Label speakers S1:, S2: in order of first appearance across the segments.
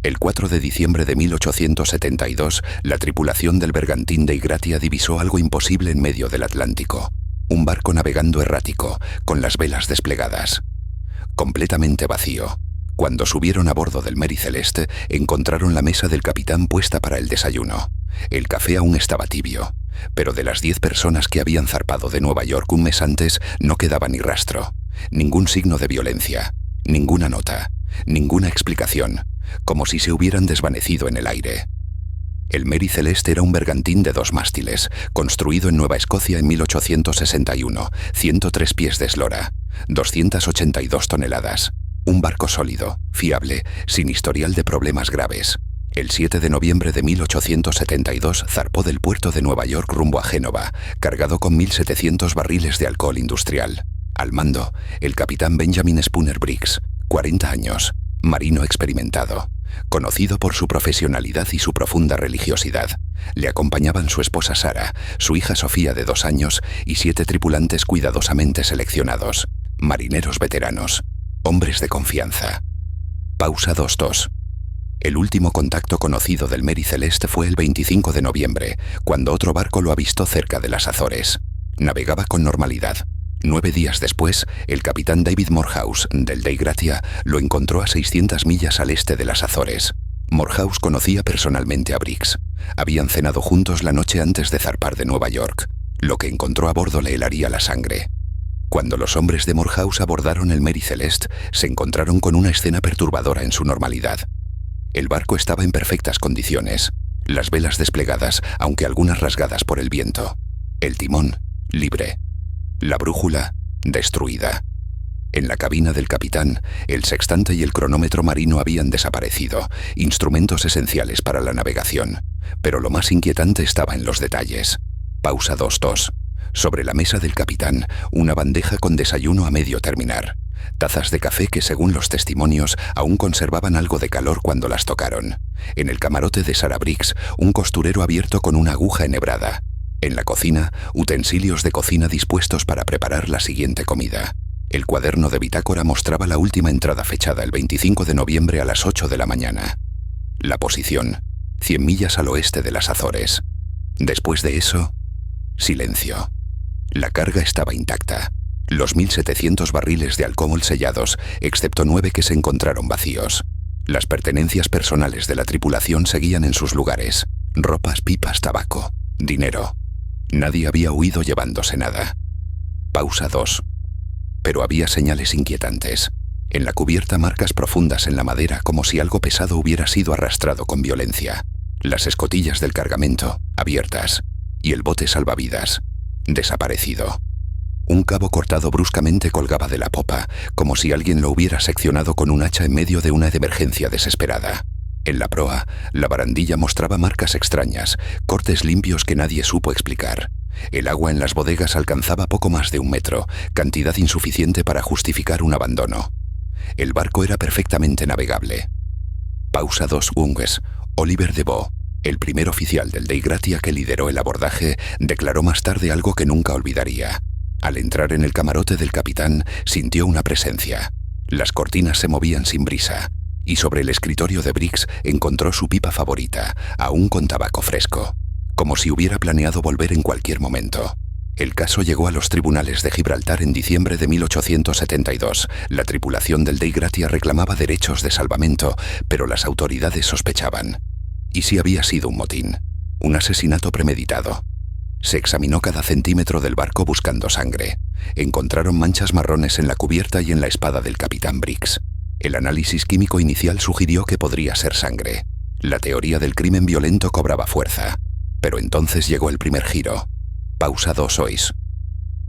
S1: El 4 de diciembre de 1872, la tripulación del bergantín Dei Gratia divisó algo imposible en medio del Atlántico. Un barco navegando errático, con las velas desplegadas. Completamente vacío. Cuando subieron a bordo del Mary Celeste, encontraron la mesa del capitán puesta para el desayuno. El café aún estaba tibio, pero de las 10 personas que habían zarpado de Nueva York un mes antes, no quedaba ni rastro. Ningún signo de violencia, ninguna nota, ninguna explicación, como si se hubieran desvanecido en el aire. El Mary Celeste era un bergantín de 2 mástiles, construido en Nueva Escocia en 1861, 103 pies de eslora, 282 toneladas. Un barco sólido, fiable, sin historial de problemas graves. El 7 de noviembre de 1872 zarpó del puerto de Nueva York rumbo a Génova, cargado con 1.700 barriles de alcohol industrial. Al mando, el capitán Benjamin Spooner Briggs, 40 años, marino experimentado, conocido por su profesionalidad y su profunda religiosidad. Le acompañaban su esposa Sara, su hija Sofía de 2 años y 7 tripulantes cuidadosamente seleccionados, marineros veteranos, hombres de confianza. Pausa 2. El último contacto conocido del Mary Celeste fue el 25 de noviembre, cuando otro barco lo avistó cerca de las Azores. Navegaba con normalidad. 9 días después, el capitán David Morehouse, del Dei Gratia, lo encontró a 600 millas al este de las Azores. Morehouse conocía personalmente a Briggs. Habían cenado juntos la noche antes de zarpar de Nueva York. Lo que encontró a bordo le helaría la sangre. Cuando los hombres de Morehouse abordaron el Mary Celeste, se encontraron con una escena perturbadora en su normalidad. El barco estaba en perfectas condiciones, las velas desplegadas, aunque algunas rasgadas por el viento. El timón, libre. La brújula, destruida. En la cabina del capitán, el sextante y el cronómetro marino habían desaparecido, instrumentos esenciales para la navegación. Pero lo más inquietante estaba en los detalles. Pausa 2. Sobre la mesa del capitán, una bandeja con desayuno a medio terminar. Tazas de café que, según los testimonios, aún conservaban algo de calor cuando las tocaron. En el camarote de Sarah Briggs, un costurero abierto con una aguja enhebrada. En la cocina, utensilios de cocina dispuestos para preparar la siguiente comida. El cuaderno de bitácora mostraba la última entrada fechada el 25 de noviembre a las 8 de la mañana. La posición, 100 millas al oeste de las Azores. Después de eso, silencio. La carga estaba intacta. Los 1.700 barriles de alcohol sellados, excepto 9 que se encontraron vacíos. Las pertenencias personales de la tripulación seguían en sus lugares. Ropas, pipas, tabaco, dinero. Nadie había huido llevándose nada. Pausa 2. Pero había señales inquietantes. En la cubierta, marcas profundas en la madera, como si algo pesado hubiera sido arrastrado con violencia. Las escotillas del cargamento, abiertas. Y el bote salvavidas, desaparecido. Un cabo cortado bruscamente colgaba de la popa, como si alguien lo hubiera seccionado con un hacha en medio de una emergencia desesperada. En la proa, la barandilla mostraba marcas extrañas, cortes limpios que nadie supo explicar. El agua en las bodegas alcanzaba poco más de 1 metro, cantidad insuficiente para justificar un abandono. El barco era perfectamente navegable. Pausa 2. Oliver Deveau, el primer oficial del Dei Gratia que lideró el abordaje, declaró más tarde algo que nunca olvidaría. Al entrar en el camarote del capitán, sintió una presencia. Las cortinas se movían sin brisa, y sobre el escritorio de Briggs encontró su pipa favorita, aún con tabaco fresco, como si hubiera planeado volver en cualquier momento. El caso llegó a los tribunales de Gibraltar en diciembre de 1872. La tripulación del Dei Gratia reclamaba derechos de salvamento, pero las autoridades sospechaban. ¿Y si había sido un motín? ¿Un asesinato premeditado? Se examinó cada centímetro del barco buscando sangre. Encontraron manchas marrones en la cubierta y en la espada del capitán Briggs. El análisis químico inicial sugirió que podría ser sangre. La teoría del crimen violento cobraba fuerza. Pero entonces llegó el primer giro. Pausa 2.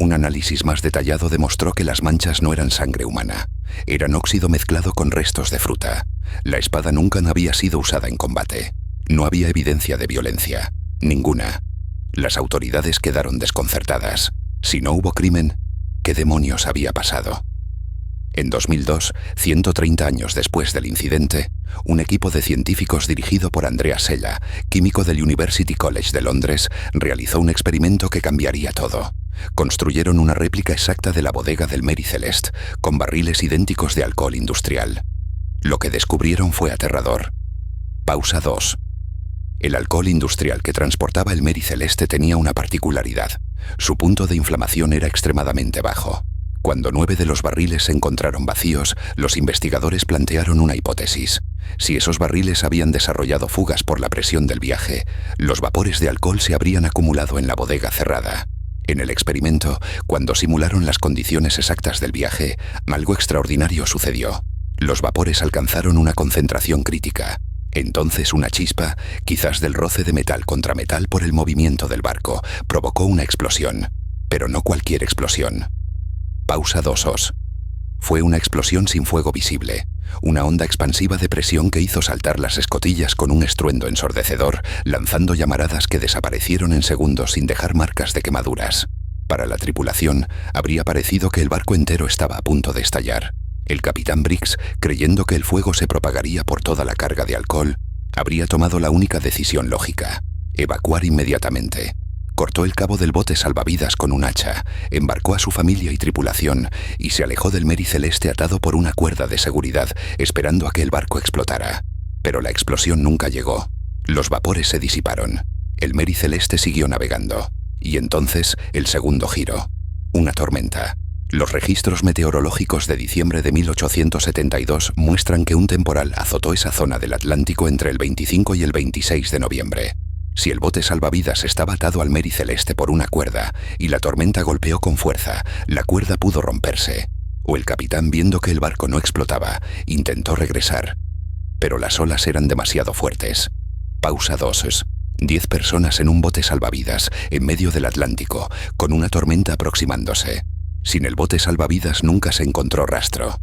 S1: Un análisis más detallado demostró que las manchas no eran sangre humana. Eran óxido mezclado con restos de fruta. La espada nunca había sido usada en combate. No había evidencia de violencia. Ninguna. Las autoridades quedaron desconcertadas. Si no hubo crimen, ¿qué demonios había pasado? En 2002, 130 años después del incidente, un equipo de científicos dirigido por Andrea Sella, químico del University College de Londres, realizó un experimento que cambiaría todo. Construyeron una réplica exacta de la bodega del Mary Celeste, con barriles idénticos de alcohol industrial. Lo que descubrieron fue aterrador. Pausa 2. El alcohol industrial que transportaba el Mary Celeste tenía una particularidad. Su punto de inflamación era extremadamente bajo. Cuando 9 de los barriles se encontraron vacíos, los investigadores plantearon una hipótesis. Si esos barriles habían desarrollado fugas por la presión del viaje, los vapores de alcohol se habrían acumulado en la bodega cerrada. En el experimento, cuando simularon las condiciones exactas del viaje, algo extraordinario sucedió. Los vapores alcanzaron una concentración crítica. Entonces una chispa, quizás del roce de metal contra metal por el movimiento del barco, provocó una explosión. Pero no cualquier explosión. Pausa 2. Fue una explosión sin fuego visible. Una onda expansiva de presión que hizo saltar las escotillas con un estruendo ensordecedor, lanzando llamaradas que desaparecieron en segundos sin dejar marcas de quemaduras. Para la tripulación, habría parecido que el barco entero estaba a punto de estallar. El capitán Briggs, creyendo que el fuego se propagaría por toda la carga de alcohol, habría tomado la única decisión lógica: evacuar inmediatamente. Cortó el cabo del bote salvavidas con un hacha, embarcó a su familia y tripulación y se alejó del Mary Celeste atado por una cuerda de seguridad, esperando a que el barco explotara. Pero la explosión nunca llegó. Los vapores se disiparon. El Mary Celeste siguió navegando. Y entonces, el segundo giro. Una tormenta. Los registros meteorológicos de diciembre de 1872 muestran que un temporal azotó esa zona del Atlántico entre el 25 y el 26 de noviembre. Si el bote salvavidas estaba atado al Mary Celeste por una cuerda y la tormenta golpeó con fuerza, la cuerda pudo romperse. O el capitán, viendo que el barco no explotaba, intentó regresar. Pero las olas eran demasiado fuertes. Pausa 2. 10 personas en un bote salvavidas en medio del Atlántico, con una tormenta aproximándose. Sin el bote salvavidas nunca se encontró rastro.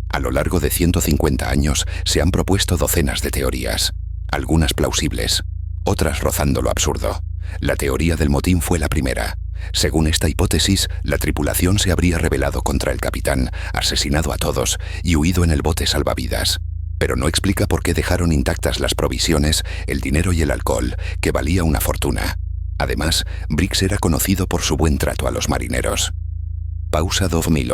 S1: A lo largo de 150 años se han propuesto docenas de teorías, algunas plausibles, otras rozando lo absurdo. La teoría del motín fue la primera. Según esta hipótesis, la tripulación se habría rebelado contra el capitán, asesinado a todos y huido en el bote salvavidas. Pero no explica por qué dejaron intactas las provisiones, el dinero y el alcohol, que valía una fortuna. Además, Briggs era conocido por su buen trato a los marineros. Pausa 2000.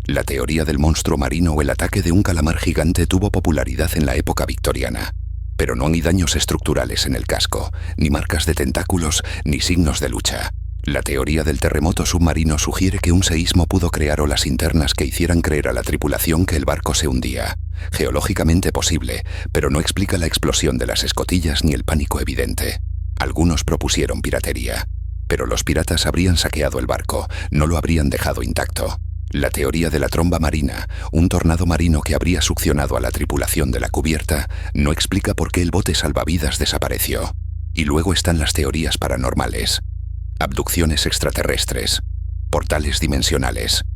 S1: La teoría del monstruo marino o el ataque de un calamar gigante tuvo popularidad en la época victoriana. Pero no hay daños estructurales en el casco, ni marcas de tentáculos, ni signos de lucha. La teoría del terremoto submarino sugiere que un seísmo pudo crear olas internas que hicieran creer a la tripulación que el barco se hundía. Geológicamente posible, pero no explica la explosión de las escotillas ni el pánico evidente. Algunos propusieron piratería. Pero los piratas habrían saqueado el barco, no lo habrían dejado intacto. La teoría de la tromba marina, un tornado marino que habría succionado a la tripulación de la cubierta, no explica por qué el bote salvavidas desapareció. Y luego están las teorías paranormales. Abducciones extraterrestres. Portales dimensionales.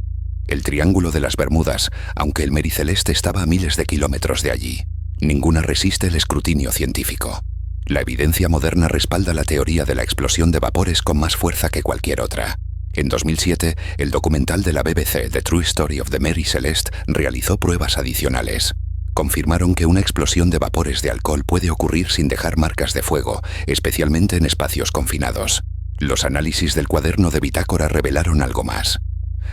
S1: El Triángulo de las Bermudas, aunque el Mary Celeste estaba a miles de kilómetros de allí. Ninguna resiste el escrutinio científico. La evidencia moderna respalda la teoría de la explosión de vapores con más fuerza que cualquier otra. En 2007, el documental de la BBC The True Story of the Mary Celeste realizó pruebas adicionales. Confirmaron que una explosión de vapores de alcohol puede ocurrir sin dejar marcas de fuego, especialmente en espacios confinados. Los análisis del cuaderno de bitácora revelaron algo más.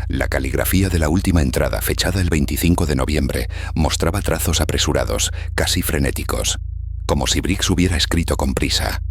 S1: La caligrafía de la última entrada, fechada el 25 de noviembre, mostraba trazos apresurados, casi frenéticos, como si Briggs hubiera escrito con prisa.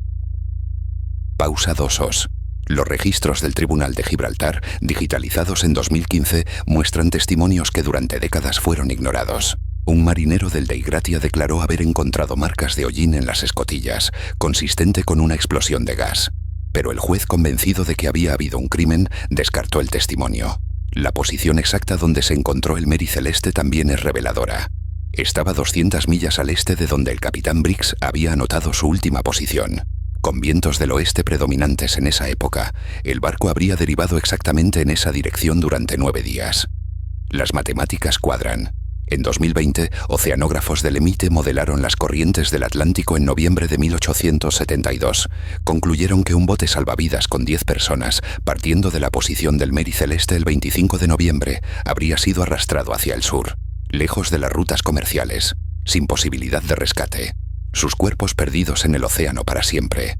S1: Pausa 2. Los registros del Tribunal de Gibraltar, digitalizados en 2015, muestran testimonios que durante décadas fueron ignorados. Un marinero del Dei Gratia declaró haber encontrado marcas de hollín en las escotillas, consistente con una explosión de gas. Pero el juez, convencido de que había habido un crimen, descartó el testimonio. La posición exacta donde se encontró el Mary Celeste también es reveladora. Estaba 200 millas al este de donde el capitán Briggs había anotado su última posición. Con vientos del oeste predominantes en esa época, el barco habría derivado exactamente en esa dirección durante 9 días. Las matemáticas cuadran. En 2020, oceanógrafos del EMITE modelaron las corrientes del Atlántico en noviembre de 1872. Concluyeron que un bote salvavidas con 10 personas, partiendo de la posición del Mary Celeste el 25 de noviembre, habría sido arrastrado hacia el sur, lejos de las rutas comerciales, sin posibilidad de rescate. Sus cuerpos perdidos en el océano para siempre.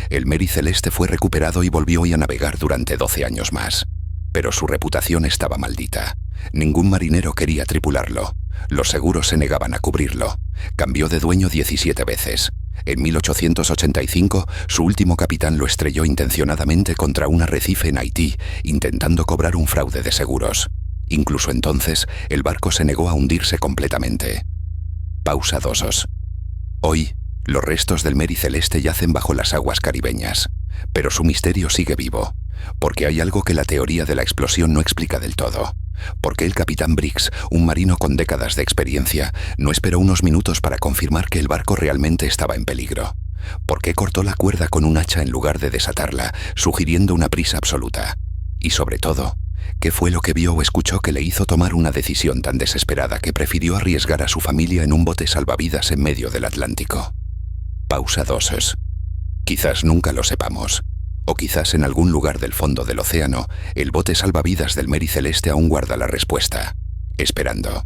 S1: El Mary Celeste fue recuperado y volvió a navegar durante 12 años más. Pero su reputación estaba maldita. Ningún marinero quería tripularlo. Los seguros se negaban a cubrirlo. Cambió de dueño 17 veces. En 1885, su último capitán lo estrelló intencionadamente contra un arrecife en Haití, intentando cobrar un fraude de seguros. Incluso entonces, el barco se negó a hundirse completamente. Pausa 2. Hoy, los restos del Mary Celeste yacen bajo las aguas caribeñas, pero su misterio sigue vivo, porque hay algo que la teoría de la explosión no explica del todo. ¿Por qué el capitán Briggs, un marino con décadas de experiencia, no esperó unos minutos para confirmar que el barco realmente estaba en peligro? ¿Por qué cortó la cuerda con un hacha en lugar de desatarla, sugiriendo una prisa absoluta? Y sobre todo, ¿qué fue lo que vio o escuchó que le hizo tomar una decisión tan desesperada que prefirió arriesgar a su familia en un bote salvavidas en medio del Atlántico? Pausa 2. Quizás nunca lo sepamos. O quizás en algún lugar del fondo del océano, el bote salvavidas del Mary Celeste aún guarda la respuesta, esperando.